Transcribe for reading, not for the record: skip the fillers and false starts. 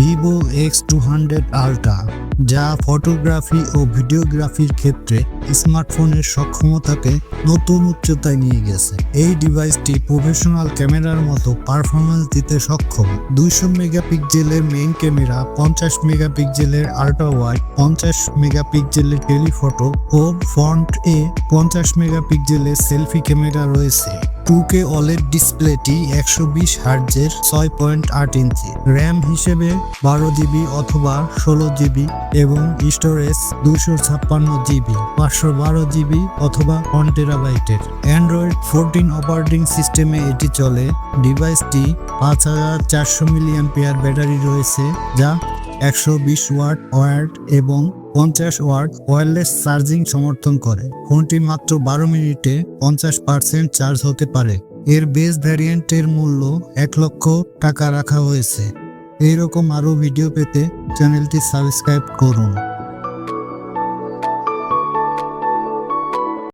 Vivo X200 ultra, যা photography ও ভিডিওগ্রাফির ক্ষেত্রে স্মার্টফোনের সক্ষমতাকে নতুন উচ্চতায় নিয়ে গেছে। এই ডিভাইসটি প্রফেশনাল ক্যামেরার মতো পারফরমেন্স দিতে সক্ষম। 200 মেগাপিক্সেলের মেইন ক্যামেরা, 50 মেগাপিক্সেলের আল্ট্রা ওয়াইড, 50 মেগাপিক্সেলের টেলিফটো ও ফ্রন্ট এ 50 মেগাপিক্সেলের সেলফি ক্যামেরা রয়েছে। 2K OLED ডিসপ্লেটি 120 হার্টজের 6.8 ইঞ্চি, র্যাম হিসেবে 12 জিবি অথবা 16 জিবি এবং স্টোরেজ 256 জিবি, 512 জিবি অথবা 1 টেরাবাইটের। অ্যান্ড্রয়েড 14 অপারেটিং সিস্টেমে এটি চলে। ডিভাইসটি 5400 মিলিঅ্যাম্পিয়ার ব্যাটারি রয়েছে, যা 120 ওয়াট ওয়্যার্ড এবং 50 ওয়াট ওয়্যারলেস চার্জিং সমর্থন করে। ফোনটি মাত্র 12 মিনিটে 50% চার্জ হতে পারে। এর বেস ভ্যারিয়েন্টের মূল্য 1 লক্ষ টাকা রাখা হয়েছে। এইরকম আরও ভিডিও পেতে চ্যানেলটি সাবস্ক্রাইব করুন।